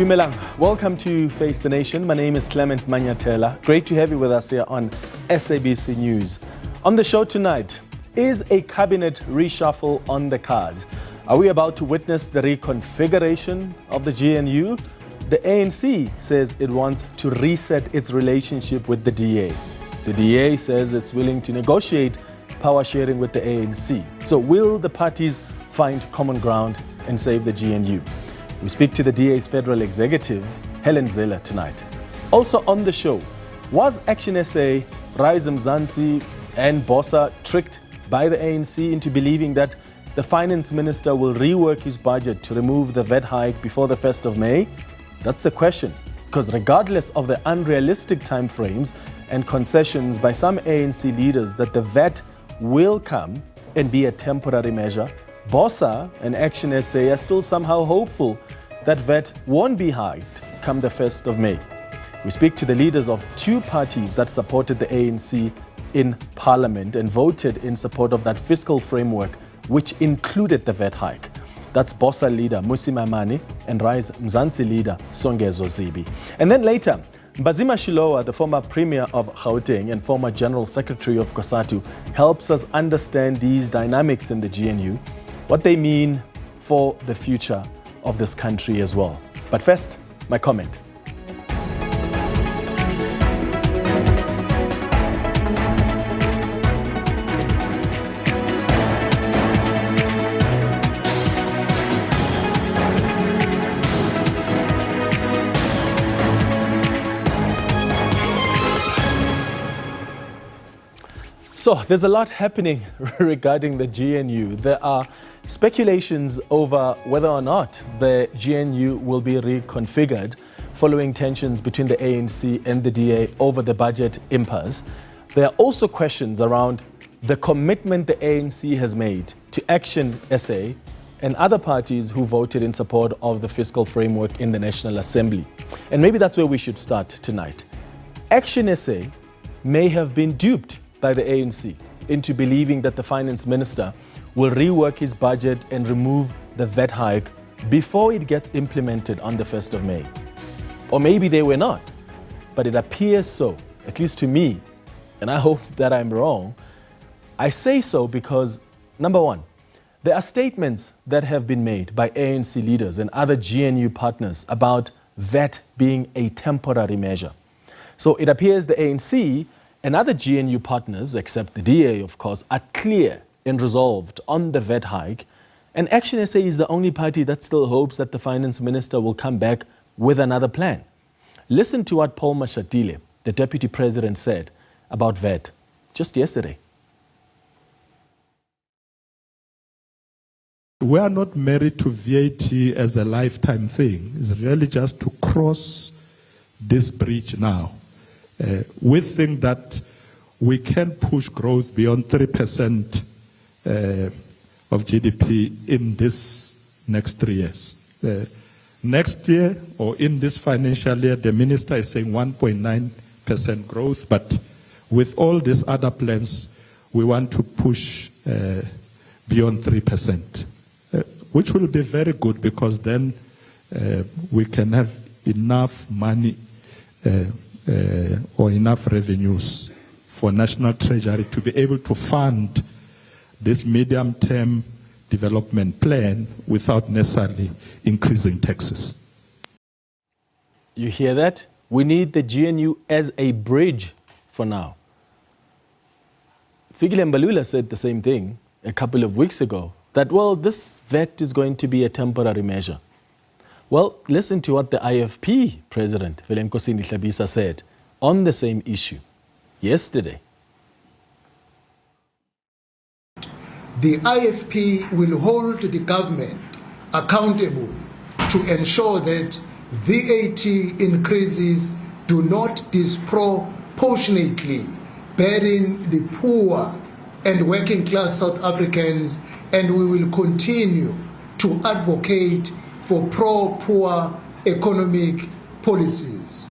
Dumelang, welcome to Face the Nation. My name is Clement Manyatela. Great to have you with us here on SABC News. On the show tonight, is a cabinet reshuffle on the cards? Are we about to witness the reconfiguration of the GNU? The ANC says it wants to reset its relationship with the DA. The DA says it's willing to negotiate power sharing with the ANC. So will the parties find common ground and save the GNU? We speak to the DA's Federal Executive, Helen Zille, tonight. Also on the show, was Action SA, Rise Mzansi and BOSA tricked by the ANC into believing that the finance minister will rework his budget to remove the VAT hike before the 1st of May? That's the question, because regardless of the unrealistic timeframes and concessions by some ANC leaders that the VAT will come and be a temporary measure, BOSA and Action SA are still somehow hopeful that VAT won't be hiked come the 1st of May. We speak to the leaders of two parties that supported the ANC in Parliament and voted in support of that fiscal framework, which included the VAT hike. That's BOSA leader Mmusi Maimane and Rise Mzansi leader Songezo Zibi. And then later, Mbhazima Shilowa, the former Premier of Gauteng and former General Secretary of COSATU, helps us understand these dynamics in the GNU, what they mean for the future of this country as well. But first, my comment. So there's a lot happening regarding the GNU. There are speculations over whether or not the GNU will be reconfigured following tensions between the ANC and the DA over the budget impasse. There are also questions around the commitment the ANC has made to Action SA and other parties who voted in support of the fiscal framework in the National Assembly. And maybe that's where we should start tonight. Action SA may have been duped by the ANC into believing that the finance minister will rework his budget and remove the VAT hike before it gets implemented on the 1st of May. Or maybe they were not, but it appears so, at least to me, and I hope that I'm wrong. I say so because, number one, there are statements that have been made by ANC leaders and other GNU partners about VAT being a temporary measure. So it appears the ANC and other GNU partners, except the DA, of course, are clear and resolved on the VAT hike. And Action SA is the only party that still hopes that the finance minister will come back with another plan. Listen to what Paul Mashatile, the deputy president, said about VAT just yesterday. We are not married to VAT as a lifetime thing. It's really just to cross this bridge now. We think that we can push growth beyond 3% of GDP in this next 3 years. Next year, or in this financial year, the minister is saying 1.9% growth, but with all these other plans, we want to push beyond 3%, which will be very good because then we can have enough money or enough revenues for National Treasury to be able to fund this medium-term development plan without necessarily increasing taxes. You hear that? We need the GNU as a bridge for now. Fikile Mbalula said the same thing a couple of weeks ago, that, well, this VAT is going to be a temporary measure. Well, listen to what the IFP president, Mmusi Maimane, said on the same issue yesterday. The IFP will hold the government accountable to ensure that VAT increases do not disproportionately burden the poor and working class South Africans, and we will continue to advocate for pro-poor economic policies.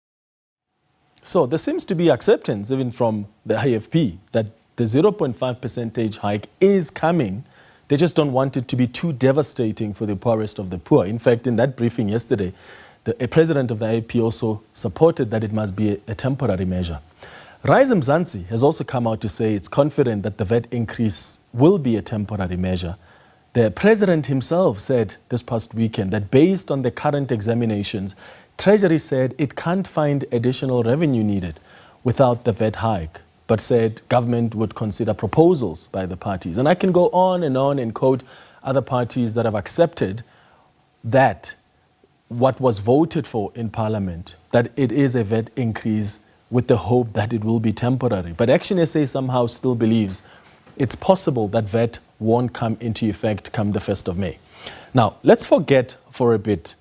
So there seems to be acceptance even from the IFP that the 0.5% hike is coming. They just don't want it to be too devastating for the poorest of the poor. In fact, in that briefing yesterday, The president of the IFP also supported that it must be a temporary measure. Rise Mzansi has also come out to say it's confident that the VAT increase will be a temporary measure. The president himself said this past weekend that based on the current examinations, Treasury said it can't find additional revenue needed without the VAT hike, but said government would consider proposals by the parties. And I can go on and quote other parties that have accepted that what was voted for in Parliament, that it is a VAT increase with the hope that it will be temporary. But Action SA somehow still believes it's possible that VAT won't come into effect come the 1st of May. Now, let's forget for a bit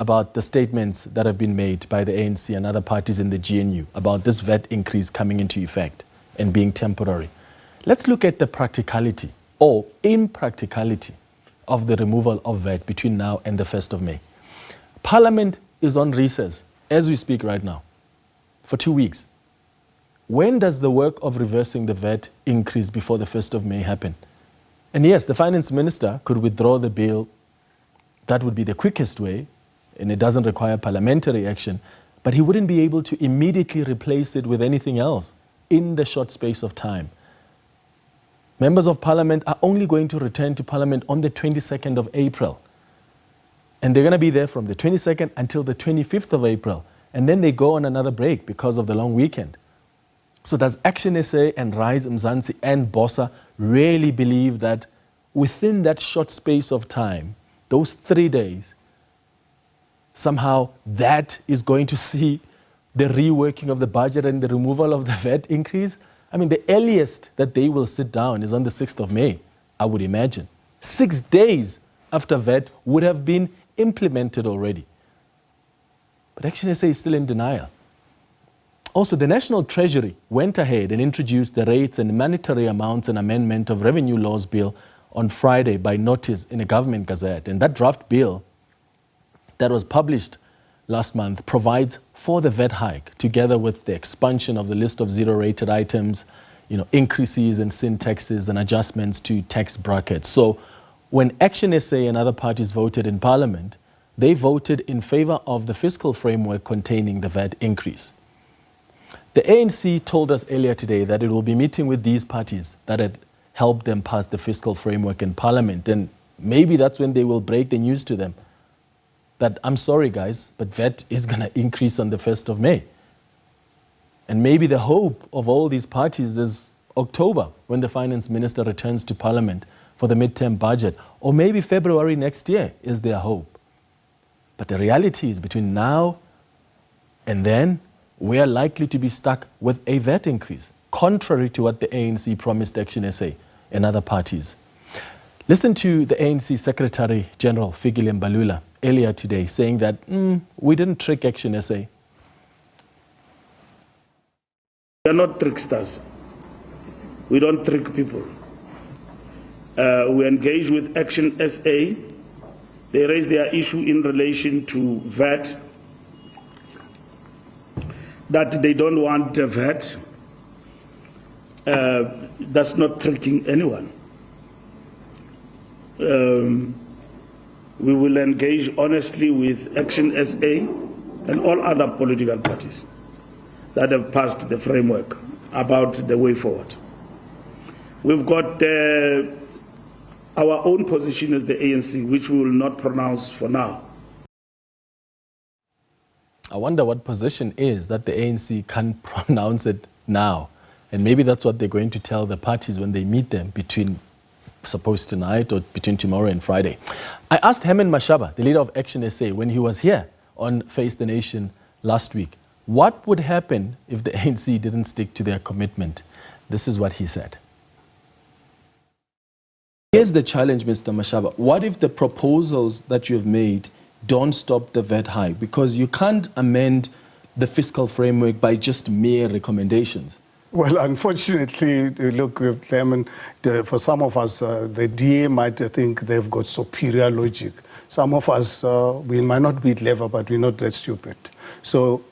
about the statements that have been made by the ANC and other parties in the GNU about this VAT increase coming into effect and being temporary. Let's look at the practicality or impracticality of the removal of VAT between now and the 1st of May. Parliament is on recess as we speak right now for 2 weeks. When does the work of reversing the VAT increase before the 1st of May happen? And yes, the finance minister could withdraw the bill. That would be the quickest way, and it doesn't require parliamentary action, but he wouldn't be able to immediately replace it with anything else in the short space of time. Members of Parliament are only going to return to Parliament on the 22nd of April. And they're going to be there from the 22nd until the 25th of April. And then they go on another break because of the long weekend. So does Action SA and Rise Mzansi and BOSA really believe that within that short space of time, those 3 days, somehow that is going to see the reworking of the budget and the removal of the VAT increase? I mean, the earliest that they will sit down is on the 6th of May, I would imagine. 6 days after VAT would have been implemented already. But Action SA is still in denial. Also, the National Treasury went ahead and introduced the rates and monetary amounts and amendment of revenue laws bill on Friday by notice in a government gazette. And that draft bill that was published last month provides for the VAT hike, together with the expansion of the list of zero-rated items, increases in sin taxes and adjustments to tax brackets. So when Action SA and other parties voted in Parliament, they voted in favor of the fiscal framework containing the VAT increase. The ANC told us earlier today that it will be meeting with these parties that had helped them pass the fiscal framework in Parliament, and maybe that's when they will break the news to them that, I'm sorry guys, but VAT is going to increase on the 1st of May. And maybe the hope of all these parties is October, when the finance minister returns to Parliament for the midterm budget, or maybe February next year is their hope. But the reality is between now and then, we are likely to be stuck with a VAT increase, contrary to what the ANC promised Action SA and other parties. Listen to the ANC Secretary General Fikile Mbalula earlier today saying that we didn't trick Action SA. We are not tricksters. We don't trick people. We engage with Action SA. They raise their issue in relation to VAT, that they don't want VAT. That's not tricking anyone. We will engage honestly with Action SA and all other political parties that have passed the framework about the way forward. We've got our own position as the ANC, which we will not pronounce for now. I wonder what position is that the ANC can't pronounce it now. And maybe that's what they're going to tell the parties when they meet them between, suppose tonight or between tomorrow and Friday. I asked Herman Mashaba, the leader of Action SA, when he was here on Face the Nation last week, what would happen if the ANC didn't stick to their commitment? This is what he said. Here's the challenge, Mr. Mashaba. What if the proposals that you've made don't stop the VAT hike? Because you can't amend the fiscal framework by just mere recommendations. Well, unfortunately, look, for some of us, the DA might think they've got superior logic. Some of us, we might not be clever, but we're not that stupid. So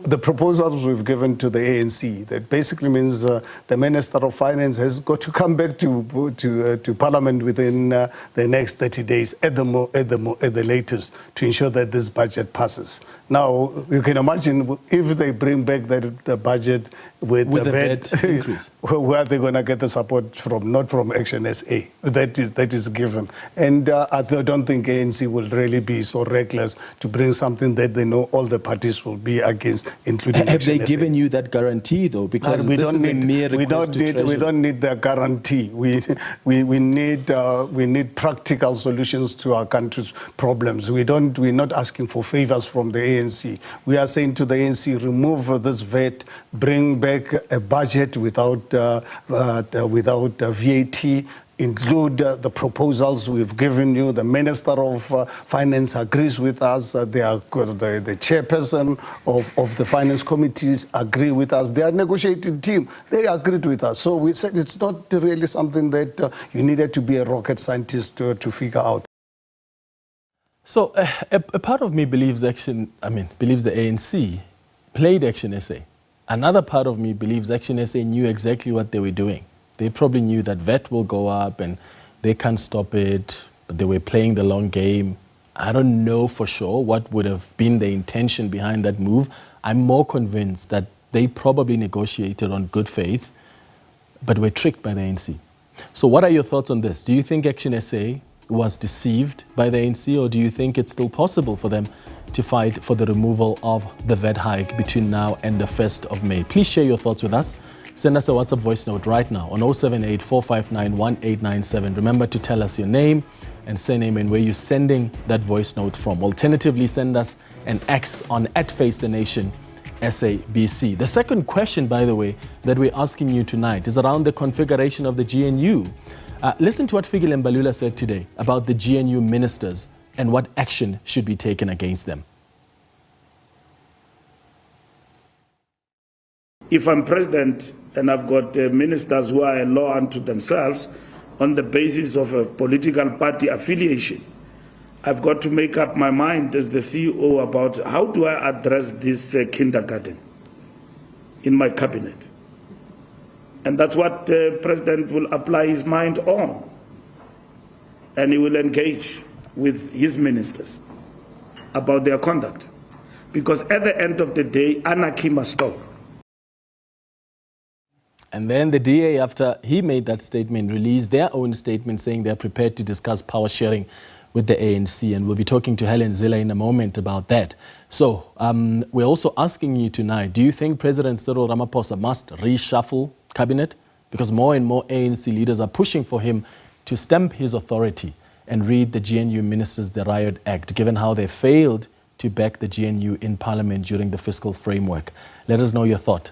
the proposals we've given to the ANC. That basically means the Minister of Finance has got to come back to Parliament within the next 30 days at the latest to ensure that this budget passes. Now, you can imagine if they bring back the budget with the VAT increase, where are they going to get the support from? Not from Action SA. That is given. And I don't think ANC will really be so reckless to bring something that they know all the parties will be against, including Have Action they SA. given you that guarantee, though? Because this is a mere request to Treasury. We don't need the guarantee. We need practical solutions to our country's problems. We're not asking for favors from the ANC. We are saying to the ANC, remove this VAT, bring back a budget without VAT, include the proposals we've given you. The Minister of Finance agrees with us. The chairperson of the finance committees agree with us. Their negotiating team, they agreed with us. So we said it's not really something that you needed to be a rocket scientist to figure out. So a part of me believes the ANC played Action SA. Another part of me believes Action SA knew exactly what they were doing. They probably knew that VAT will go up and they can't stop it, but they were playing the long game. I don't know for sure what would have been the intention behind that move. I'm more convinced that they probably negotiated on good faith, but were tricked by the ANC. So what are your thoughts on this? Do you think Action SA was deceived by the ANC, or do you think it's still possible for them to fight for the removal of the VAT hike between now and the 1st of May? Please share your thoughts with us. Send us a WhatsApp voice note right now on 078 459 1897. Remember to tell us your name and surname and where you're sending that voice note from. Alternatively, send us an X on @FaceTheNation SABC. The second question, by the way, that we're asking you tonight is around the configuration of the GNU. Listen to what Fikile Mbalula said today about the GNU ministers and what action should be taken against them. If I'm president and I've got ministers who are a law unto themselves on the basis of a political party affiliation, I've got to make up my mind as the CEO about how do I address this kindergarten in my cabinet. And that's what the president will apply his mind on. And he will engage with his ministers about their conduct. Because at the end of the day, anarchy must stop. And then the DA, after he made that statement, released their own statement saying they're prepared to discuss power sharing with the ANC. And we'll be talking to Helen Zille in a moment about that. So we're also asking you tonight, do you think President Cyril Ramaphosa must reshuffle cabinet? Because more and more ANC leaders are pushing for him to stamp his authority and read the GNU ministers the Riot Act, given how they failed to back the GNU in Parliament during the fiscal framework. Let us know your thought.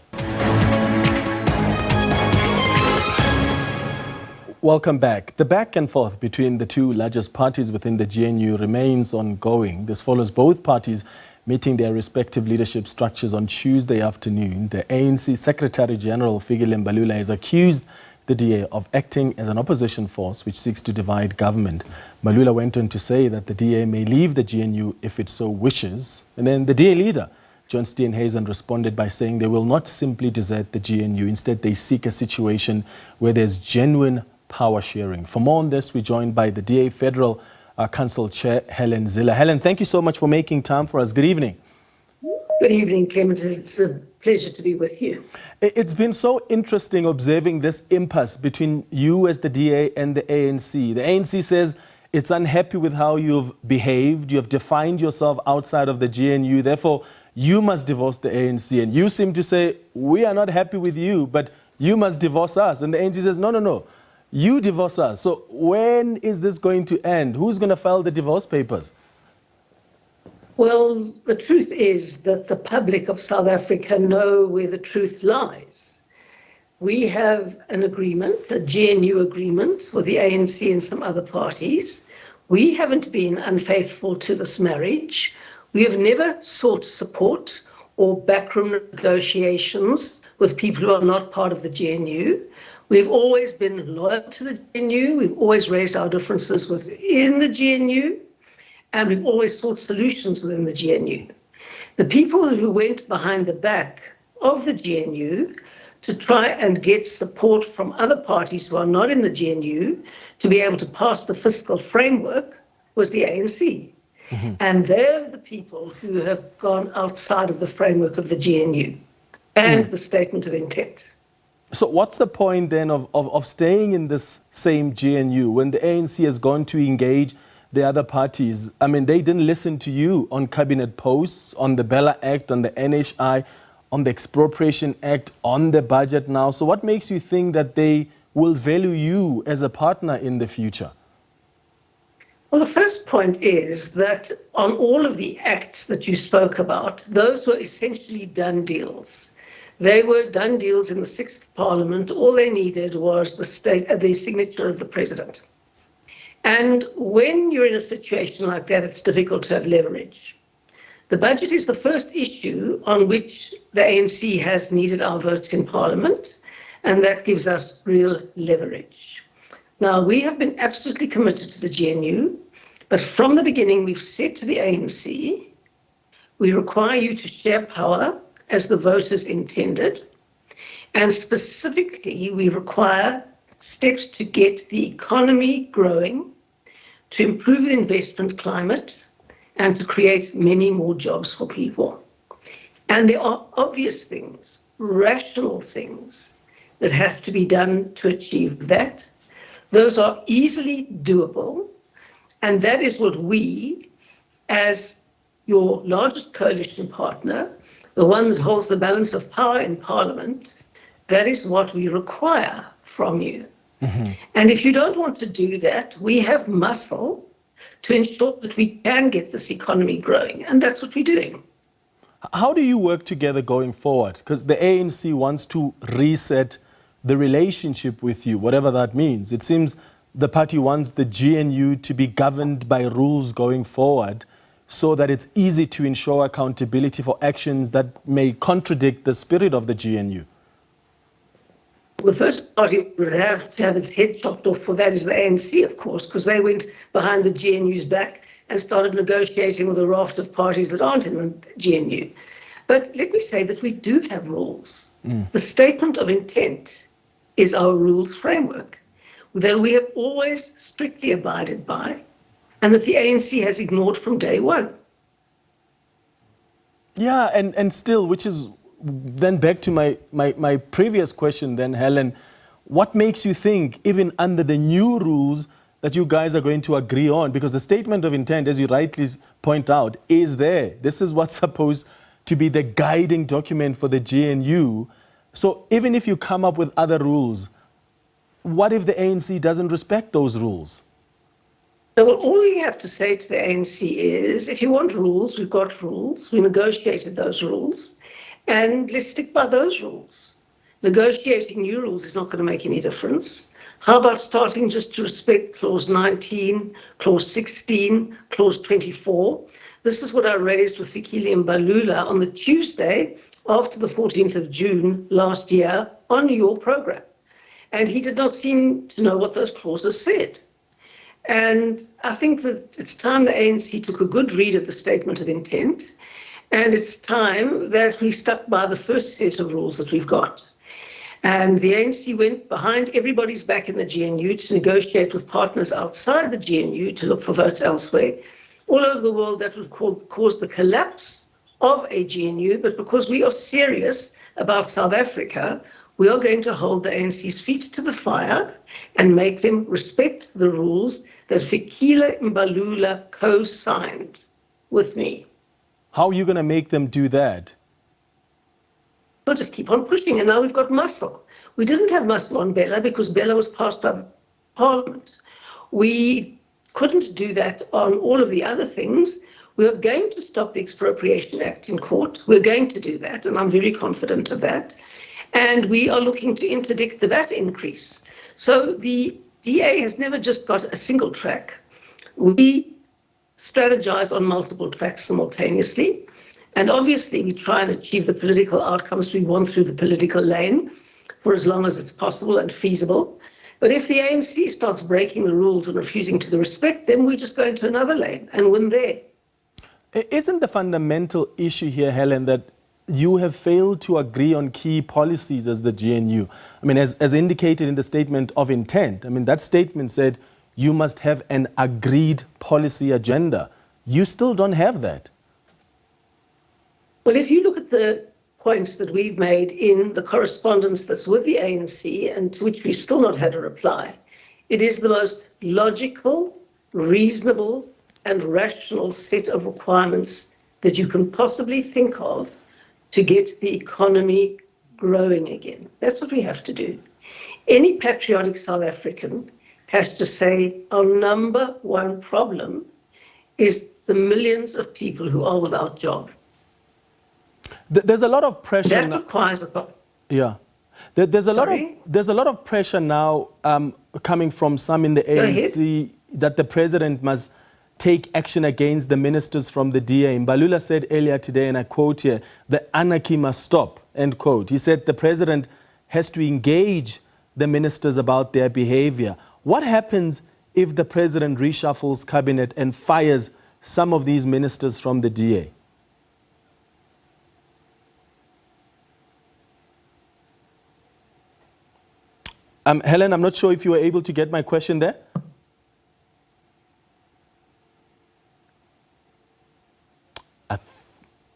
Welcome back. The back and forth between the two largest parties within the GNU remains ongoing. This follows both parties meeting their respective leadership structures on Tuesday afternoon. The ANC Secretary General Fikile Mbalula has accused the DA of acting as an opposition force which seeks to divide government. Mbalula went on to say that the DA may leave the GNU if it so wishes. And then the DA leader, John Steenhuisen, responded by saying they will not simply desert the GNU. Instead, they seek a situation where there's genuine power sharing. For more on this, we're joined by the DA Federal Council Chair, Helen Zille. Helen, thank you so much for making time for us. Good evening. Good evening, Clement. It's a pleasure to be with you. It's been so interesting observing this impasse between you as the DA and the ANC. The ANC says it's unhappy with how you've behaved. You have defined yourself outside of the GNU. Therefore, you must divorce the ANC. And you seem to say, we are not happy with you, but you must divorce us. And the ANC says, no. You divorce us. So when is this going to end? Who's going to file the divorce papers? Well, the truth is that the public of South Africa know where the truth lies. We have an agreement, a GNU agreement with the ANC and some other parties. We haven't been unfaithful to this marriage. We have never sought support or backroom negotiations with people who are not part of the GNU. We've always been loyal to the GNU. We've always raised our differences within the GNU, and we've always sought solutions within the GNU. The people who went behind the back of the GNU to try and get support from other parties who are not in the GNU to be able to pass the fiscal framework was the ANC. And they're the people who have gone outside of the framework of the GNU and the statement of intent. So what's the point then of staying in this same GNU when the ANC has gone to engage the other parties? I mean, they didn't listen to you on cabinet posts, on the Bella Act, on the NHI, on the Expropriation Act, on the budget now. So what makes you think that they will value you as a partner in the future? Well, the first point is that on all of the acts that you spoke about, those were essentially done deals. They were done deals in the 6th Parliament. All they needed was the signature of the president. And when you're in a situation like that, it's difficult to have leverage. The budget is the first issue on which the ANC has needed our votes in Parliament, and that gives us real leverage. Now, we have been absolutely committed to the GNU, but from the beginning, we've said to the ANC, we require you to share power as the voters intended, and specifically, we require steps to get the economy growing, to improve the investment climate, and to create many more jobs for people. And there are obvious things, rational things, that have to be done to achieve that. Those are easily doable, and that is what we, as your largest coalition partner, the one that holds the balance of power in Parliament, that is what we require from you. And if you don't want to do that, we have muscle to ensure that we can get this economy growing, and that's what we're doing. How do you work together going forward? Because the ANC wants to reset the relationship with you, whatever that means. It seems the party wants the GNU to be governed by rules going forward so that it's easy to ensure accountability for actions that may contradict the spirit of the GNU. The first party would have to have its head chopped off for that is the ANC, of course, because they went behind the GNU's back and started negotiating with a raft of parties that aren't in the GNU. But let me say that we do have rules. The statement of intent is our rules framework that we have always strictly abided by and that the ANC has ignored from day one. Yeah, and still, which is then back to my previous question then, Helen, what makes you think, even under the new rules, that you guys are going to agree on? Because the statement of intent, as you rightly point out, is there. This is what's supposed to be the guiding document for the GNU. So even if you come up with other rules, what if the ANC doesn't respect those rules? Well, all we have to say to the ANC is, if you want rules, we've got rules. We negotiated those rules, and let's stick by those rules. Negotiating new rules is not going to make any difference. How about starting just to respect Clause 19, Clause 16, Clause 24? This is what I raised with Fikile Mbalula on the Tuesday after the 14th of June last year on your program. And he did not seem to know what those clauses said. And I think that it's time the ANC took a good read of the statement of intent, and it's time that we stuck by the first set of rules that we've got. And the ANC went behind everybody's back in the GNU to negotiate with partners outside the GNU to look for votes elsewhere. All over the world, that would cause the collapse of a GNU, but because we are serious about South Africa, we are going to hold the ANC's feet to the fire and make them respect the rules that Fikile Mbalula co-signed with me. How are you going to make them do that? We'll just keep on pushing, and now we've got muscle. We didn't have muscle on Bella because Bella was passed by the Parliament. We couldn't do that on all of the other things. We are going to stop the Expropriation Act in court. We're going to do that, and I'm very confident of that. And we are looking to interdict the VAT increase. So the DA has never just got a single track. We strategize on multiple tracks simultaneously. And obviously, we try and achieve the political outcomes we want through the political lane for as long as it's possible and feasible. But if the ANC starts breaking the rules and refusing to respect them, we just go into another lane and win there. Isn't the fundamental issue here, Helen, that you have failed to agree on key policies as the GNU? I mean, as indicated in the statement of intent, I mean, that statement said you must have an agreed policy agenda. You still don't have that. Well, if you look at the points that we've made in the correspondence that's with the ANC and to which we've still not had a reply, it is the most logical, reasonable, and rational set of requirements that you can possibly think of to get the economy growing again. That's what we have to do. Any patriotic South African has to say our number one problem is the millions of people who are without job. There's a lot of pressure. That requires a... Yeah. There's a lot of pressure now coming from some in the ANC that the president must take action against the ministers from the DA. Mbalula said earlier today, and I quote here, the anarchy must stop, end quote. He said the president has to engage the ministers about their behavior. What happens if the president reshuffles cabinet and fires some of these ministers from the DA? Helen, I'm not sure if you were able to get my question there.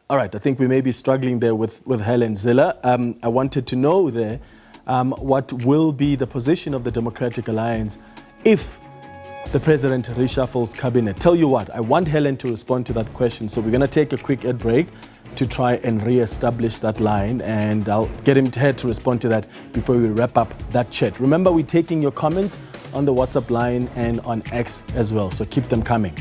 All right, I think we may be struggling there with Helen Zille. I wanted to know there what will be the position of the Democratic Alliance if the president reshuffles cabinet. Tell you what, I want Helen to respond to that question. So we're going to take a quick ad break to try and re-establish that line, and I'll get her to respond to that before we wrap up that chat. Remember, we're taking your comments on the WhatsApp line and on X as well, so keep them coming.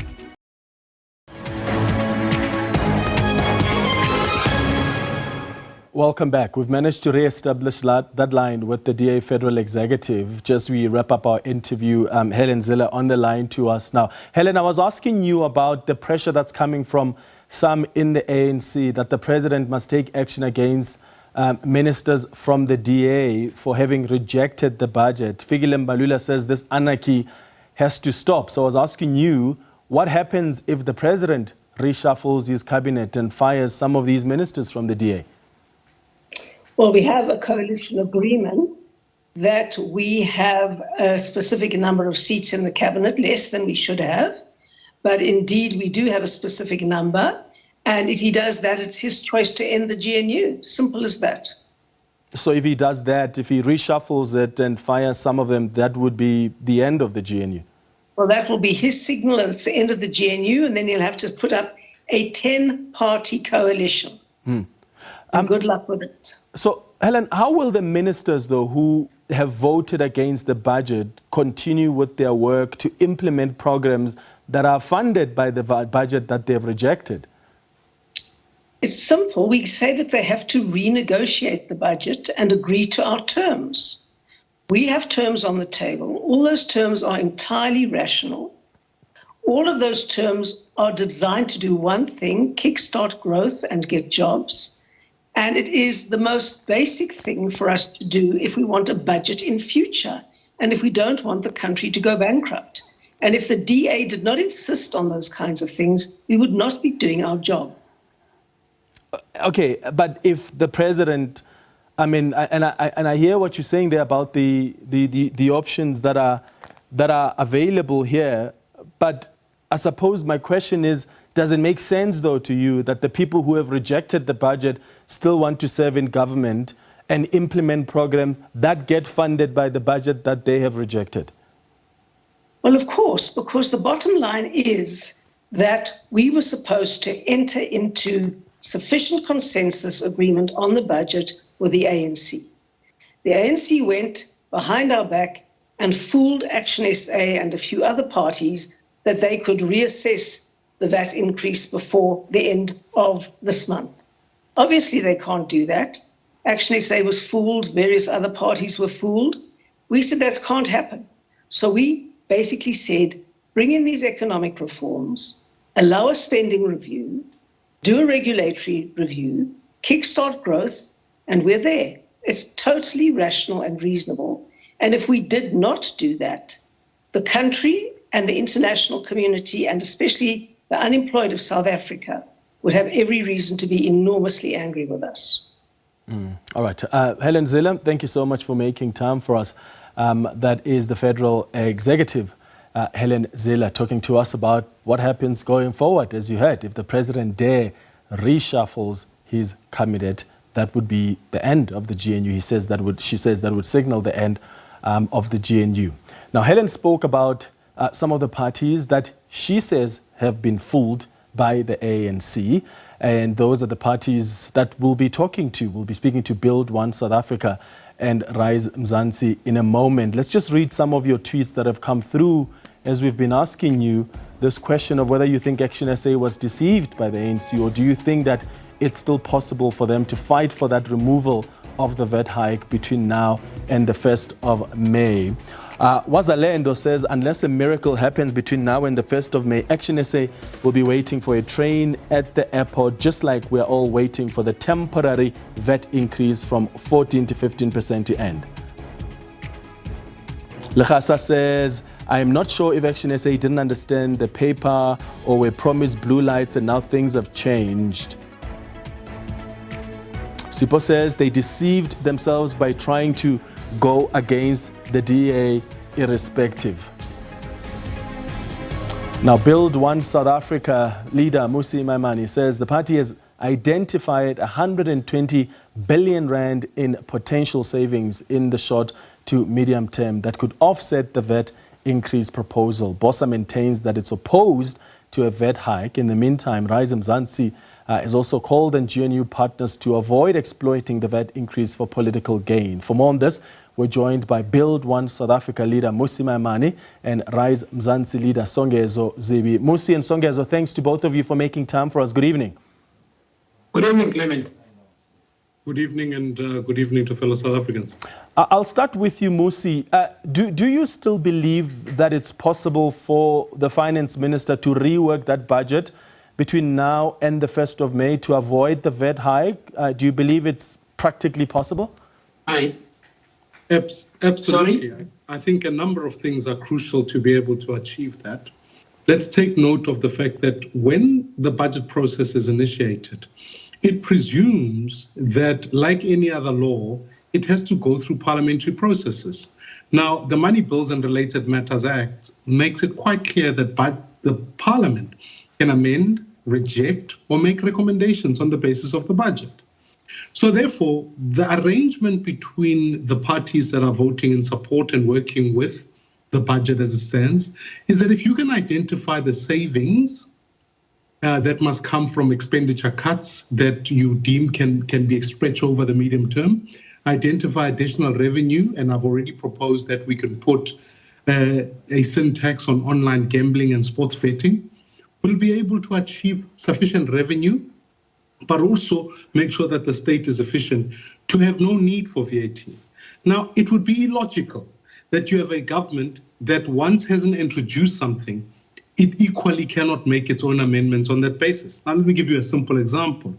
Welcome back. We've managed to re-establish that line with the DA Federal Executive. Just we wrap up our interview, Helen Zille on the line to us now. Helen, I was asking you about the pressure that's coming from some in the ANC that the president must take action against ministers from the DA for having rejected the budget. Fikile Mbalula says this anarchy has to stop. So I was asking you, what happens if the president reshuffles his cabinet and fires some of these ministers from the DA? Well, we have a coalition agreement that we have a specific number of seats in the cabinet, less than we should have. But indeed, we do have a specific number. And if he does that, it's his choice to end the GNU. Simple as that. So if he does that, if he reshuffles it and fires some of them, that would be the end of the GNU? Well, that will be his signal that it's the end of the GNU, and then he'll have to put up a 10-party coalition. And good luck with it. So, Helen, how will the ministers, though, who have voted against the budget continue with their work to implement programs that are funded by the budget that they've rejected? It's simple. We say that they have to renegotiate the budget and agree to our terms. We have terms on the table. All those terms are entirely rational. All of those terms are designed to do one thing, kickstart growth and get jobs. And it is the most basic thing for us to do if we want a budget in future and if we don't want the country to go bankrupt. And if the DA did not insist on those kinds of things, we would not be doing our job. Okay, but if the president, I mean, and I hear what you're saying there about the options that are available here, but I suppose my question is, does it make sense, though, to you that the people who have rejected the budget still want to serve in government and implement programs that get funded by the budget that they have rejected? Well, of course, because the bottom line is that we were supposed to enter into sufficient consensus agreement on the budget with the ANC. The ANC went behind our back and fooled Action SA and a few other parties that they could reassess the VAT increase before the end of this month. Obviously, they can't do that. Action SA was fooled. Various other parties were fooled. We said that can't happen. So we basically said, bring in these economic reforms, allow a spending review, do a regulatory review, kickstart growth, and we're there. It's totally rational and reasonable. And if we did not do that, the country and the international community, and especially the unemployed of South Africa would have every reason to be enormously angry with us. All right. Helen Zille, thank you so much for making time for us. That is the Federal Executive, Helen Zille, talking to us about what happens going forward. As you heard, if the president dare reshuffles his cabinet, that would be the end of the GNU. She says that would signal the end of the GNU. Now, Helen spoke about some of the parties that she says have been fooled by the ANC. And those are the parties that we'll be speaking to Build One South Africa and Rise Mzansi in a moment. Let's just read some of your tweets that have come through as we've been asking you this question of whether you think Action SA was deceived by the ANC, or do you think that it's still possible for them to fight for that removal of the VAT hike between now and the 1st of May. Wazalendo says, unless a miracle happens between now and the 1st of May, Action SA will be waiting for a train at the airport, just like we're all waiting for the temporary VAT increase from 14 to 15% to end. Lechasa says, I am not sure if Action SA didn't understand the paper or were promised blue lights and now things have changed. Sipo says they deceived themselves by trying to go against the DA irrespective. Now, Build One South Africa leader Mmusi Maimane says the party has identified 120 billion rand in potential savings in the short to medium term that could offset the VAT increase proposal. BOSA maintains that it's opposed to a VAT hike. In the meantime, Rise Mzansi has also called on GNU partners to avoid exploiting the VAT increase for political gain. For more on this, we're joined by Build One South Africa leader Mmusi Maimane and Rise Mzansi leader Songezo Zibi. Mmusi and Songezo, thanks to both of you for making time for us. Good evening. Good evening, Clement. Good evening, and good evening to fellow South Africans. I'll start with you, Mmusi. Do you still believe that it's possible for the finance minister to rework that budget between now and the 1st of May to avoid the VAT hike? Do you believe it's practically possible? Absolutely. Sorry? I think a number of things are crucial to be able to achieve that. Let's take note of the fact that when the budget process is initiated, it presumes that, like any other law, it has to go through parliamentary processes. Now, the Money Bills and Related Matters Act makes it quite clear that the Parliament can amend, reject, or make recommendations on the basis of the budget. So therefore, the arrangement between the parties that are voting in support and working with the budget as it stands is that if you can identify the savings that must come from expenditure cuts that you deem can be stretched over the medium term, identify additional revenue, and I've already proposed that we can put a sin tax on online gambling and sports betting, we'll be able to achieve sufficient revenue, but also make sure that the state is efficient to have no need for VAT. Now, it would be illogical that you have a government that once hasn't introduced something, it equally cannot make its own amendments on that basis. Now, let me give you a simple example.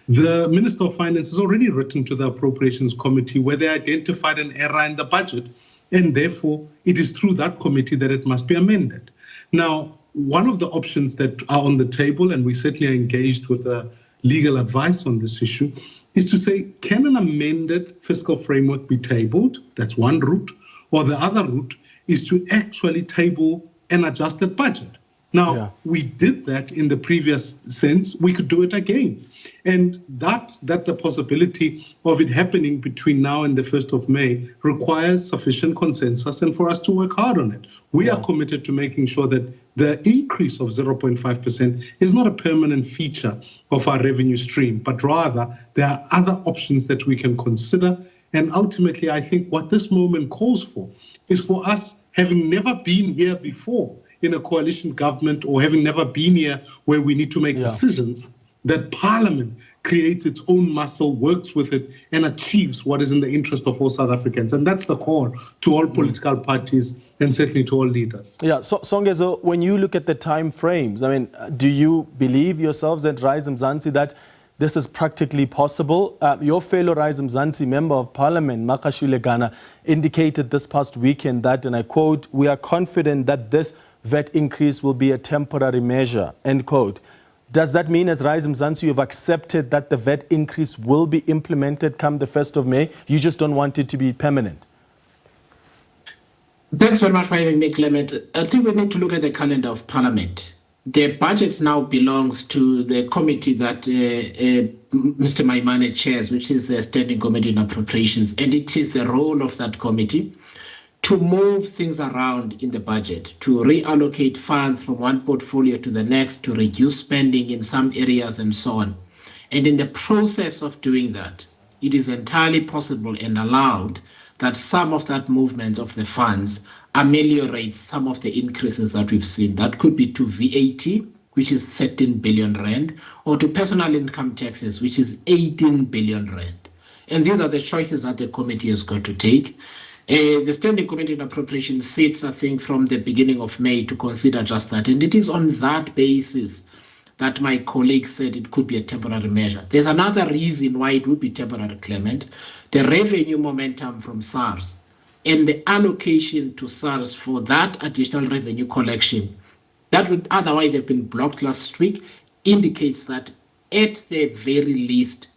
The Minister of Finance has already written to the Appropriations Committee where they identified an error in the budget, and therefore it is through that committee that it must be amended. Now, one of the options that are on the table, and we certainly are engaged with the legal advice on this issue, is to say, can an amended fiscal framework be tabled? That's one route. Or the other route is to actually table an adjusted budget. Now, we did that in the previous sense. We could do it again. And that the possibility of it happening between now and the 1st of May requires sufficient consensus and for us to work hard on it. We are committed to making sure that the increase of 0.5% is not a permanent feature of our revenue stream, but rather there are other options that we can consider. And ultimately, I think what this moment calls for is for us, having never been here before in a coalition government or having never been here where we need to make decisions, that Parliament creates its own muscle, works with it, and achieves what is in the interest of all South Africans. And that's the call to all political parties and certainly to all leaders. Yeah, so Songezo, when you look at the time frames, I mean, do you believe yourselves at Rise Mzansi that this is practically possible? Your fellow Rise Mzansi member of Parliament, Makashule Ghana, indicated this past weekend that, and I quote, "We are confident that this VAT increase will be a temporary measure, end quote. Does that mean, as Rise Mzansi, you've accepted that the VAT increase will be implemented come the 1st of May? You just don't want it to be permanent? Thanks very much for having me, Clement. I think we need to look at the calendar of Parliament. The budget now belongs to the committee that Mr. Maimane chairs, which is the Standing Committee on Appropriations, and it is the role of that committee to move things around in the budget, to reallocate funds from one portfolio to the next, to reduce spending in some areas and so on. And in the process of doing that, it is entirely possible and allowed that some of that movement of the funds ameliorates some of the increases that we've seen. That could be to VAT, which is 13 billion rand, or to personal income taxes, which is 18 billion rand. And these are the choices that the committee has got to take. The Standing Committee on Appropriations sits, I think, from the beginning of May to consider just that. And it is on that basis that my colleague said it could be a temporary measure. There's another reason why it would be temporary, Clement. The revenue momentum from SARS and the allocation to SARS for that additional revenue collection that would otherwise have been blocked last week indicates that at the very least,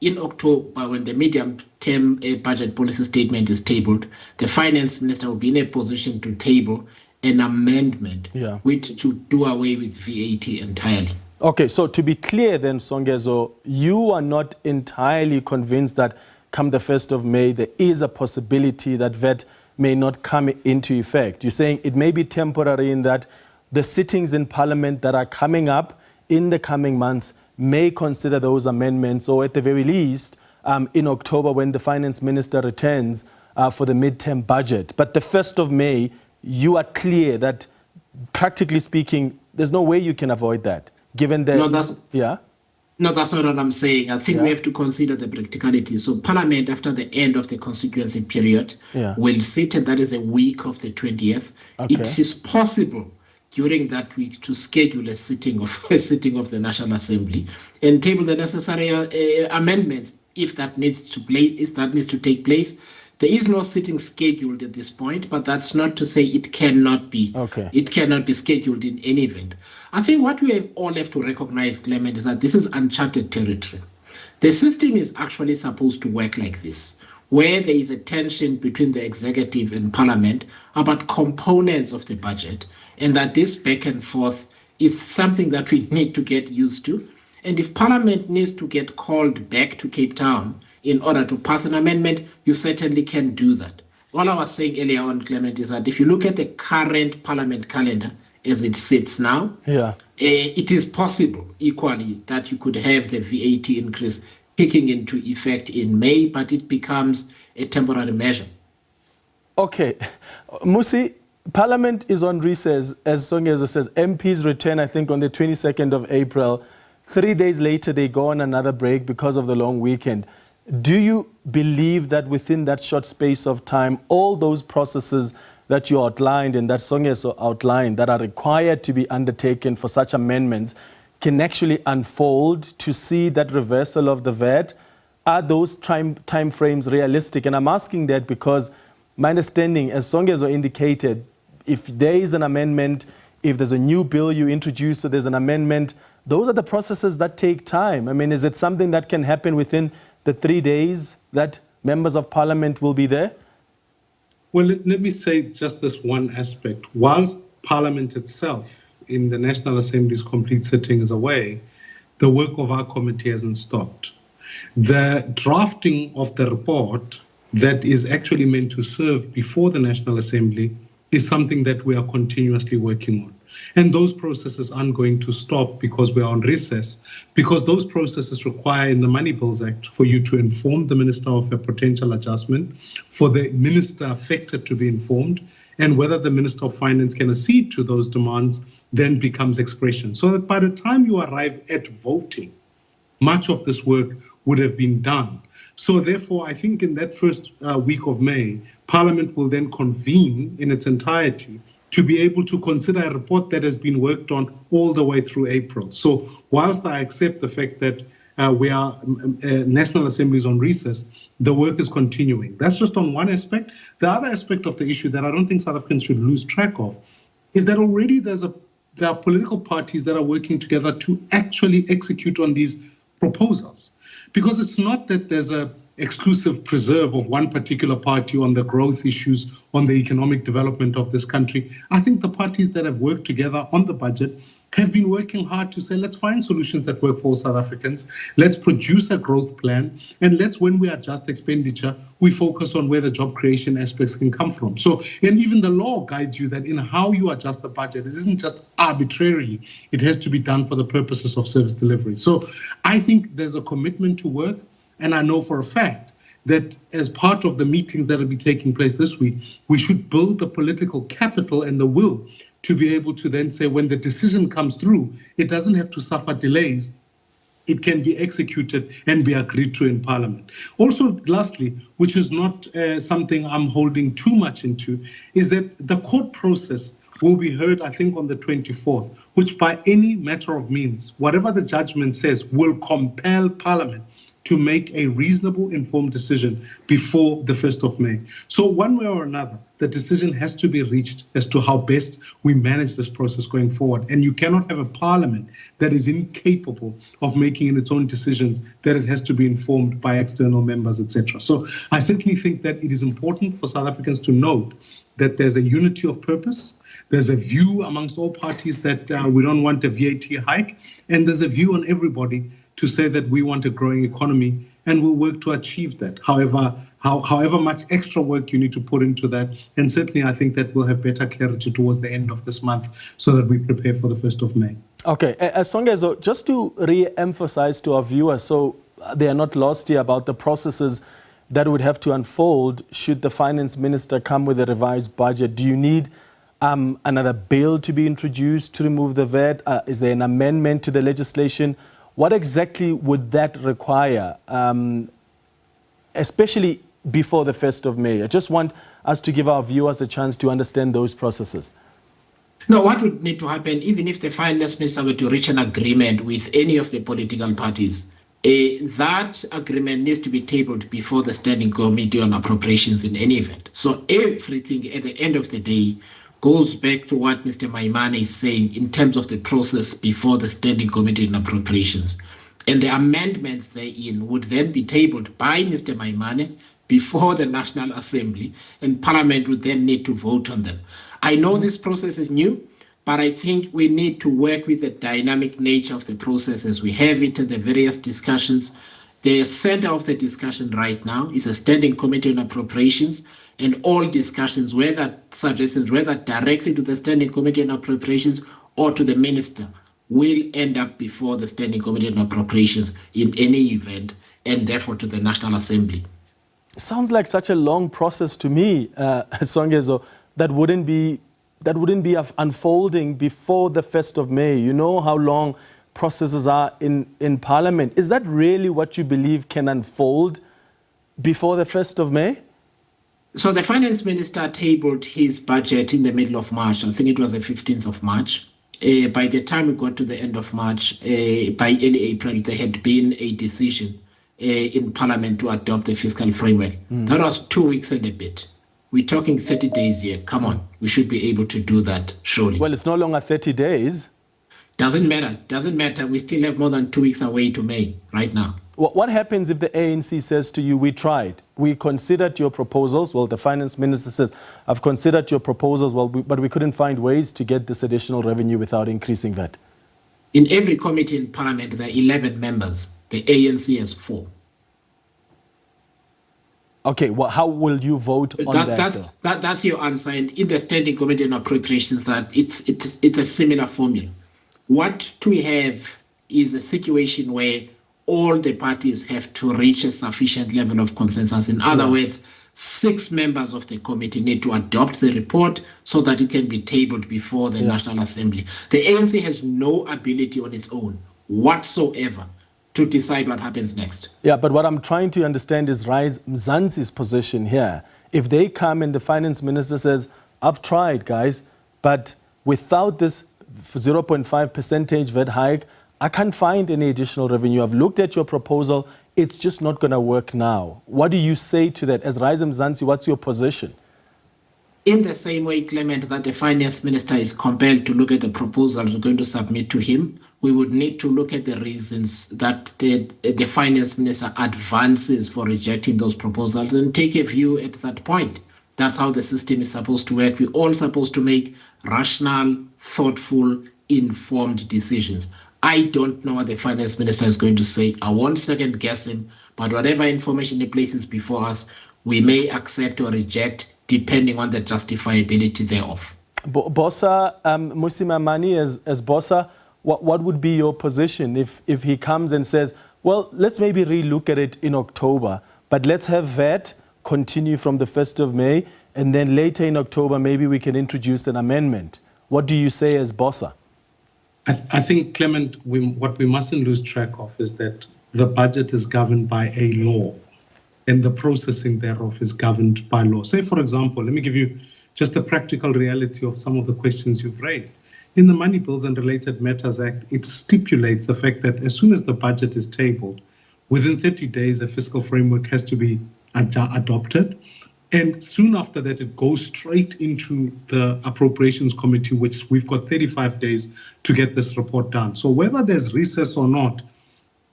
in October, when the medium-term budget policy statement is tabled, the finance minister will be in a position to table an amendment which to do away with VAT entirely. Okay, so to be clear then, Songezo, you are not entirely convinced that come the 1st of May, there is a possibility that VAT may not come into effect. You're saying it may be temporary in that the sittings in Parliament that are coming up in the coming months may consider those amendments, or at the very least, in October when the finance minister returns for the midterm budget. But the 1st of May, you are clear that, practically speaking, there's no way you can avoid that, given that... No, that's not what I'm saying. I think we have to consider the practicality. So Parliament, after the end of the constituency period, will sit, and that is a week of the 20th. Okay. It is possible during that week to schedule a sitting of the National Assembly and table the necessary amendments if that needs to take place. There is no sitting scheduled at this point, but that's not to say it cannot be. Okay. It cannot be scheduled in any event. I think what we all have to recognize, Clement, is that this is uncharted territory. The system is actually supposed to work like this, where there is a tension between the executive and Parliament about components of the budget, and that this back and forth is something that we need to get used to. And if Parliament needs to get called back to Cape Town in order to pass an amendment, you certainly can do that. All I was saying earlier on, Clement, is that if you look at the current Parliament calendar as it sits now, it is possible equally that you could have the VAT increase kicking into effect in May, but it becomes a temporary measure. Okay. Mmusi, Parliament is on recess, as Songezo says. MPs return, I think, on the 22nd of April. 3 days later, they go on another break because of the long weekend. Do you believe that within that short space of time, all those processes that you outlined and that Songezo outlined that are required to be undertaken for such amendments can actually unfold to see that reversal of the VAT? Are those time frames realistic? And I'm asking that because my understanding, as Songezo indicated, if there is an amendment, if there's a new bill you introduce, so there's an amendment, those are the processes that take time. I mean, is it something that can happen within the 3 days that members of Parliament will be there? Well, let me say just this one aspect. Whilst Parliament itself in the National Assembly's complete sitting is away, the work of our committee hasn't stopped. The drafting of the report that is actually meant to serve before the National Assembly is something that we are continuously working on. And those processes aren't going to stop because we are on recess, because those processes require in the Money Bills Act for you to inform the Minister of a potential adjustment, for the Minister affected to be informed, and whether the Minister of Finance can accede to those demands then becomes expression. So that by the time you arrive at voting, much of this work would have been done. So therefore, I think in that first week of May, Parliament will then convene in its entirety to be able to consider a report that has been worked on all the way through April. So whilst I accept the fact that we are National Assemblies on recess, the work is continuing. That's just on one aspect. The other aspect of the issue that I don't think South Africans should lose track of is that already there are political parties that are working together to actually execute on these proposals. Because it's not that there's a exclusive preserve of one particular party on the growth issues, on the economic development of this country. I think the parties that have worked together on the budget have been working hard to say, let's find solutions that work for South Africans. Let's produce a growth plan. And let's, when we adjust expenditure, we focus on where the job creation aspects can come from. So, and even the law guides you that in how you adjust the budget, it isn't just arbitrarily. It has to be done for the purposes of service delivery. So I think there's a commitment to work. And I know for a fact that as part of the meetings that will be taking place this week, we should build the political capital and the will to be able to then say when the decision comes through, it doesn't have to suffer delays. It can be executed and be agreed to in Parliament. Also, lastly, which is not something I'm holding too much into, is that the court process will be heard, I think, on the 24th, which by any matter of means, whatever the judgment says, will compel Parliament to make a reasonable, informed decision before the 1st of May. So one way or another, the decision has to be reached as to how best we manage this process going forward. And you cannot have a parliament that is incapable of making its own decisions, that it has to be informed by external members, etc. So I certainly think that it is important for South Africans to note that there's a unity of purpose. There's a view amongst all parties that we don't want a VAT hike. And there's a view on everybody to say that we want a growing economy, and we'll work to achieve that. However much extra work you need to put into that, and certainly I think that we'll have better clarity towards the end of this month so that we prepare for the 1st of May. Okay, Songezo, just to re-emphasize to our viewers, so they are not lost here about the processes that would have to unfold should the finance minister come with a revised budget. Do you need another bill to be introduced to remove the VAT? Is there an amendment to the legislation? What exactly would that require, especially before the 1st of May? I just want us to give our viewers a chance to understand those processes. No, what would need to happen, even if the finance minister were to reach an agreement with any of the political parties, that agreement needs to be tabled before the Standing Committee on Appropriations in any event. So everything at the end of the day goes back to what Mr. Maimane is saying in terms of the process before the Standing Committee on Appropriations. And the amendments therein would then be tabled by Mr. Maimane before the National Assembly, and Parliament would then need to vote on them. I know this process is new, but I think we need to work with the dynamic nature of the process as we have it in the various discussions. The center of the discussion right now is a Standing Committee on Appropriations, and all discussions, suggestions, whether directly to the Standing Committee on Appropriations or to the Minister, will end up before the Standing Committee on Appropriations in any event, and therefore to the National Assembly. Sounds like such a long process to me, Songezo, that wouldn't be unfolding before the 1st of May. You know how long processes are in Parliament. Is that really what you believe can unfold before the 1st of May? So the finance minister tabled his budget in the middle of March. I think it was the 15th of March. By the time we got to the end of March, by early April, there had been a decision in Parliament to adopt the fiscal framework. That was 2 weeks and a bit. We're talking 30 days here. Come on, we should be able to do that, surely. Well, it's no longer 30 days. Doesn't matter. We still have more than 2 weeks away to May right now. What happens if the ANC says to you, we tried, we considered your proposals? Well, the finance minister says, I've considered your proposals, but we couldn't find ways to get this additional revenue without increasing that. In every committee in Parliament, there are 11 members. The ANC has 4. Okay, well, how will you vote on that? That's your answer. And in the Standing Committee on Appropriations, that it's a similar formula. What we have is a situation where all the parties have to reach a sufficient level of consensus. In other words, 6 members of the committee need to adopt the report so that it can be tabled before the National Assembly. The ANC has no ability on its own whatsoever to decide what happens next. Yeah, but what I'm trying to understand is Rise Mzansi's position here. If they come and the finance minister says, I've tried, guys, but without this 0.5 percentage VAT hike, I can't find any additional revenue. I've looked at your proposal. It's just not going to work now. What do you say to that? As Rise Mzansi, what's your position? In the same way, Clement, that the finance minister is compelled to look at the proposals we're going to submit to him, we would need to look at the reasons that the finance minister advances for rejecting those proposals and take a view at that point. That's how the system is supposed to work. We're all supposed to make rational, thoughtful, informed decisions. I don't know what the finance minister is going to say. I won't second guess him, but whatever information he places before us, we may accept or reject depending on the justifiability thereof. BOSA, Mmusi Maimane, as BOSA, what would be your position if he comes and says, well, let's maybe relook at it in October, but let's have VAT continue from the 1st of May, and then later in October, maybe we can introduce an amendment. What do you say as BOSA? I think, Clement, what we mustn't lose track of is that the budget is governed by a law, and the processing thereof is governed by law. Say, for example, let me give you just the practical reality of some of the questions you've raised. In the Money Bills and Related Matters Act, it stipulates the fact that as soon as the budget is tabled, within 30 days, a fiscal framework has to be adopted. And soon after that, it goes straight into the Appropriations Committee, which we've got 35 days to get this report done. So whether there's recess or not,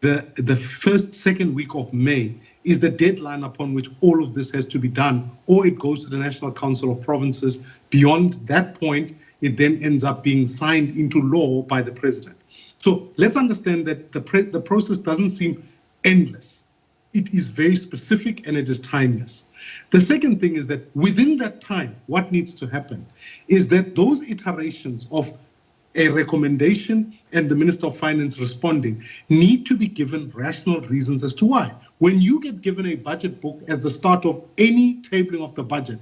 the second week of May is the deadline upon which all of this has to be done, or it goes to the National Council of Provinces. Beyond that point, it then ends up being signed into law by the president. So let's understand that the process doesn't seem endless. It is very specific and it is timeless. The second thing is that within that time, what needs to happen is that those iterations of a recommendation and the Minister of Finance responding need to be given rational reasons as to why. When you get given a budget book as the start of any tabling of the budget,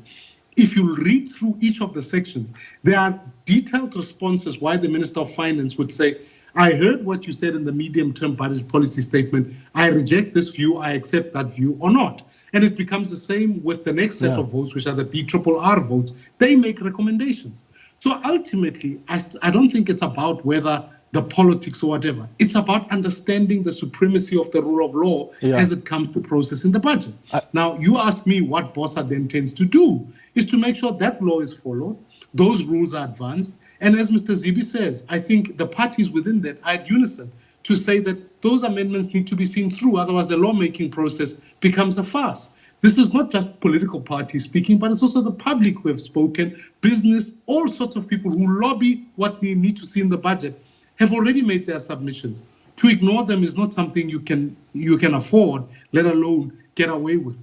if you read through each of the sections, there are detailed responses why the Minister of Finance would say, I heard what you said in the medium-term budget policy statement. I reject this view, I accept that view or not. And it becomes the same with the next set of votes, which are the BRRR votes. They make recommendations. So ultimately, I don't think it's about whether the politics or whatever. It's about understanding the supremacy of the rule of law as it comes to processing the budget. Now, you ask me what BOSA then tends to do, is to make sure that law is followed, those rules are advanced, and as Mr. Zibi says, I think the parties within that are at unison to say that those amendments need to be seen through, otherwise the lawmaking process becomes a farce. This is not just political parties speaking, but it's also the public who have spoken, business, all sorts of people who lobby what they need to see in the budget have already made their submissions. To ignore them is not something you can afford, let alone get away with,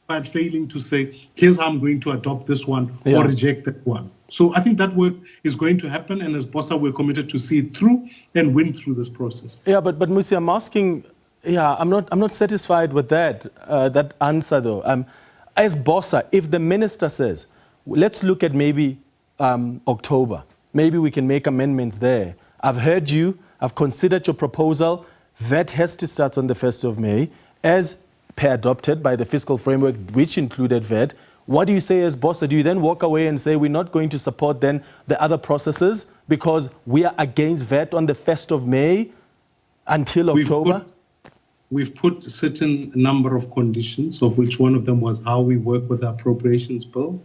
by failing to say, here's how I'm going to adopt this one or reject that one. So I think that work is going to happen, and as BOSA, we're committed to see it through and win through this process. Yeah, but Mmusi, I'm asking, I'm not satisfied with that answer though. As BOSA, if the minister says, let's look at maybe October, maybe we can make amendments there. I've heard you, I've considered your proposal. VAT has to start on the 1st of May, as per adopted by the fiscal framework, which included VAT. What do you say as BOSA? Do you then walk away and say we're not going to support then the other processes because we are against VAT on the 1st of May until October? We've put a certain number of conditions, of which one of them was how we work with the appropriations bill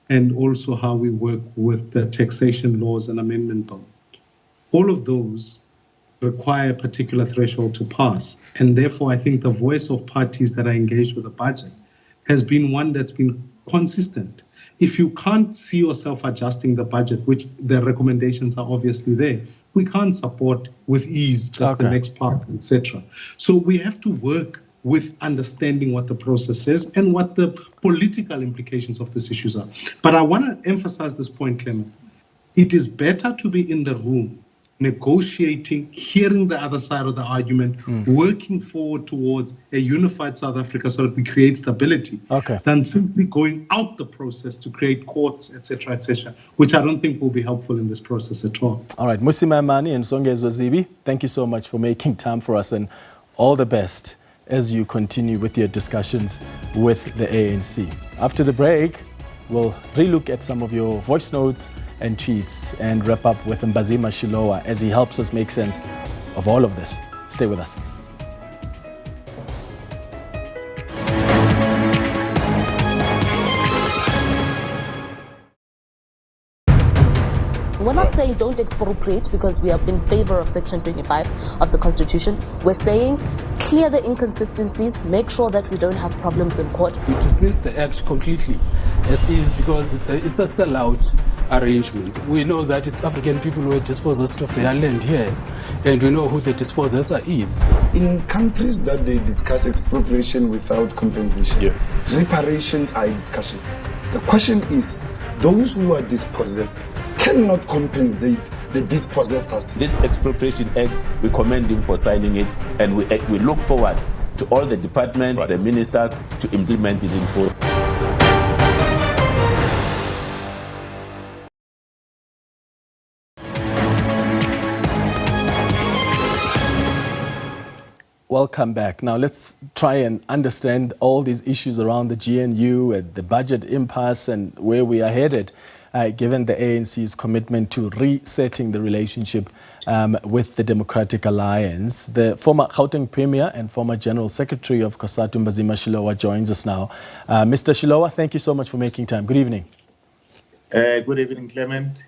and also how we work with the taxation laws and amendment bill. All of those require a particular threshold to pass. And therefore, I think the voice of parties that are engaged with the budget has been one that's been consistent. If you can't see yourself adjusting the budget, which the recommendations are obviously there, we can't support with ease just the next part, etc. So we have to work with understanding what the process is and what the political implications of these issues are. But I want to emphasize this point, Clement. It is better to be in the room negotiating, hearing the other side of the argument, working forward towards a unified South Africa so that we create stability, than simply going out the process to create courts, etc., which I don't think will be helpful in this process at all. All right, Mmusi Maimane and Songezo Zibi, thank you so much for making time for us, and all the best as you continue with your discussions with the ANC. After the break, we'll relook at some of your voice notes and tweets and wrap up with Mbhazima Shilowa as he helps us make sense of all of this. Stay with us. not saying don't expropriate because we are in favor of Section 25 of the Constitution. We're saying clear the inconsistencies, make sure that we don't have problems in court. We dismiss the act completely as is because it's a sellout arrangement. We know that it's African people who are dispossessed of their land here, and we know who the dispossessor is. In countries that they discuss expropriation without compensation, reparations are a discussion. The question is, those who are dispossessed cannot compensate the dispossessors. This Expropriation Act, we commend him for signing it, and we look forward to all the departments, the ministers, to implement it in full. Welcome back. Now let's try and understand all these issues around the GNU and the budget impasse and where we are headed, given the ANC's commitment to resetting the relationship with the Democratic Alliance. The former Gauteng Premier and former General Secretary of COSATU, Mbhazima Shilowa, joins us now. Mr. Shilowa, thank you so much for making time. Good evening. Good evening, Clement.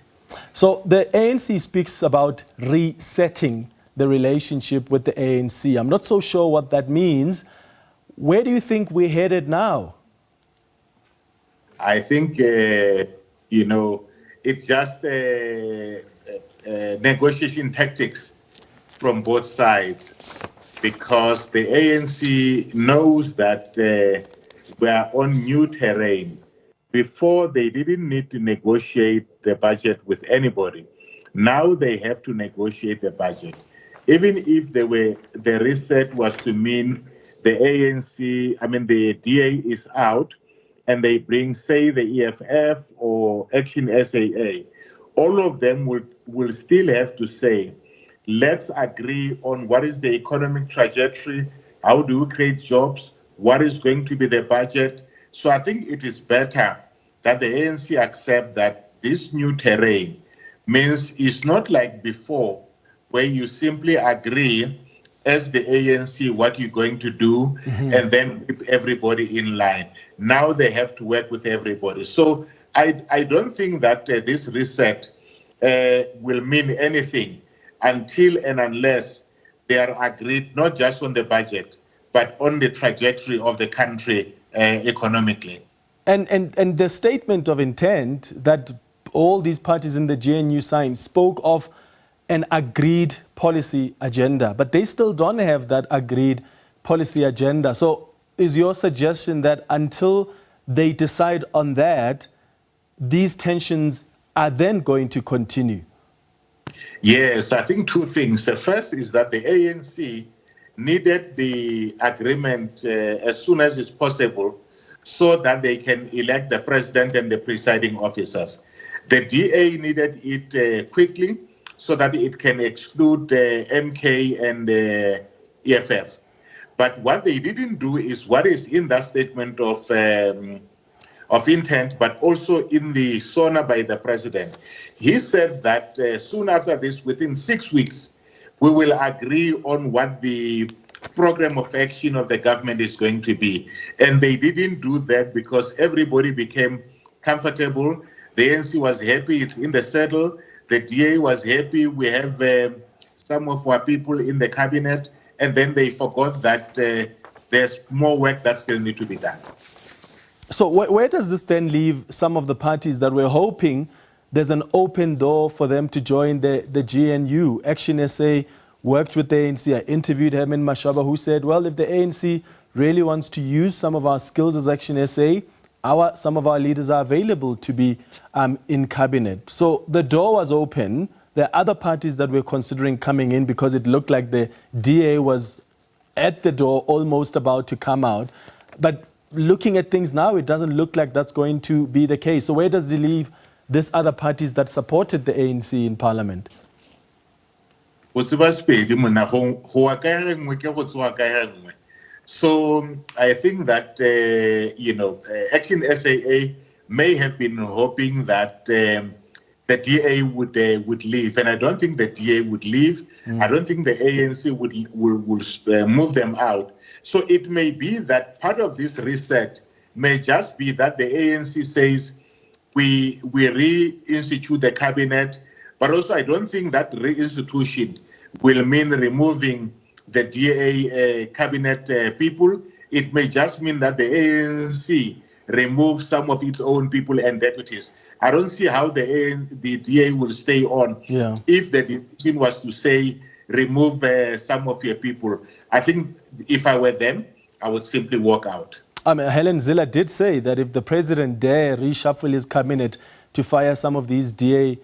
So the ANC speaks about resetting the relationship with the ANC. I'm not so sure what that means. Where do you think we're headed now? I think, it's just negotiation tactics from both sides, because the ANC knows that we are on new terrain. Before, they didn't need to negotiate the budget with anybody. Now they have to negotiate the budget. Even if the reset was to mean the ANC, the DA is out, and they bring, say, the EFF or Action SAA, all of them will still have to say, let's agree on what is the economic trajectory, how do we create jobs, what is going to be the budget. So I think it is better that the ANC accept that this new terrain means it's not like before, where you simply agree as the ANC what you're going to do, and then keep everybody in line. Now they have to work with everybody. So I don't think that this reset will mean anything until and unless they are agreed not just on the budget, but on the trajectory of the country economically. And the statement of intent that all these parties in the GNU signed spoke of an agreed policy agenda, but they still don't have that agreed policy agenda. So is your suggestion that until they decide on that, these tensions are then going to continue? Yes, I think two things. The first is that the ANC needed the agreement as soon as is possible so that they can elect the president and the presiding officers. The DA needed it quickly so that it can exclude MK and EFF. But what they didn't do is what is in that statement of intent, but also in the SONA by the president. He said that soon after this, within 6 weeks, we will agree on what the program of action of the government is going to be. And they didn't do that because everybody became comfortable. The ANC was happy, it's in the saddle. The DA was happy, we have some of our people in the cabinet, and then they forgot that there's more work that still needs to be done. So where does this then leave some of the parties that were hoping there's an open door for them to join the GNU? Action SA worked with the ANC. I interviewed Herman Mashaba, who said, well, if the ANC really wants to use some of our skills as Action SA, some of our leaders are available to be in cabinet. So the door was open. There are other parties that were considering coming in because it looked like the DA was at the door, almost about to come out. But looking at things now, it doesn't look like that's going to be the case. So where does it leave these other parties that supported the ANC in parliament? So I think that, Action SAA may have been hoping that the DA would leave. And I don't think the DA would leave. I don't think the ANC will move them out. So it may be that part of this reset may just be that the ANC says we reinstitute the cabinet, But also, I don't think that reinstitution will mean removing the DA cabinet people. It may just mean that the ANC removes some of its own people and deputies. I don't see how the DA will stay on if the decision was to say, remove some of your people. I think if I were them, I would simply walk out. Helen Zille did say that if the president dare reshuffle his cabinet to fire some of these DA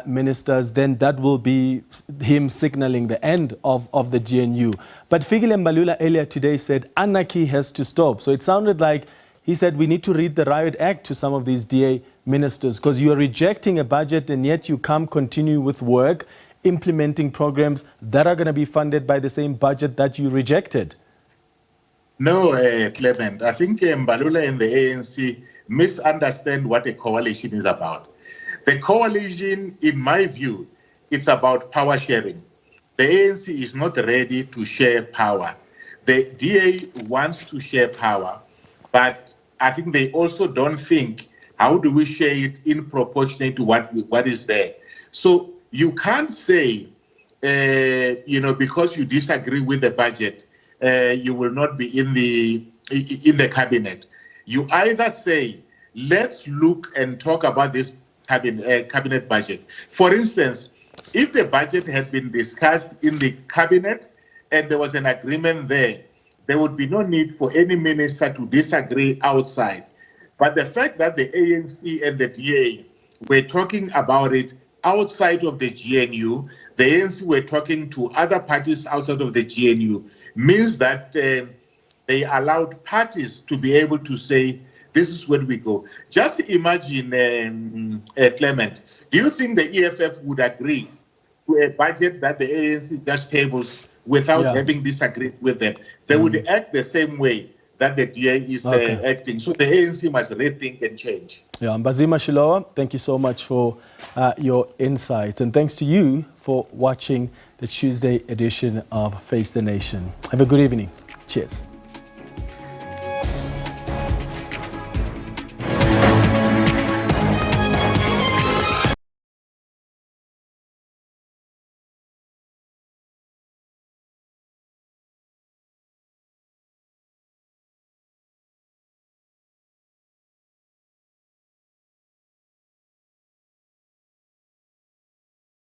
ministers, then that will be him signaling the end of the GNU. But Fikile Mbalula earlier today said anarchy has to stop. So it sounded like he said we need to read the Riot Act to some of these DA ministers, because you are rejecting a budget and yet you can't continue with work, implementing programs that are going to be funded by the same budget that you rejected. No, Clement. I think Mbalula and the ANC misunderstand what a coalition is about. The coalition, in my view, it's about power sharing. The ANC is not ready to share power. The DA wants to share power, but I think they also don't think, how do we share it in proportion to what is there? So you can't say, because you disagree with the budget, you will not be in the cabinet. You either say, let's look and talk about this cabinet budget. For instance, if the budget had been discussed in the cabinet and there was an agreement there would be no need for any minister to disagree outside. But the fact that the ANC and the DA were talking about it outside of the GNU, the ANC were talking to other parties outside of the GNU, means that they allowed parties to be able to say, this is where we go. Just imagine, Clement, do you think the EFF would agree to a budget that the ANC just tables without having disagreed with them? They would act the same way that the DA is acting. So the ANC must rethink and change. Yeah, Mbhazima Shilowa, thank you so much for your insights. And thanks to you for watching the Tuesday edition of Face the Nation. Have a good evening. Cheers.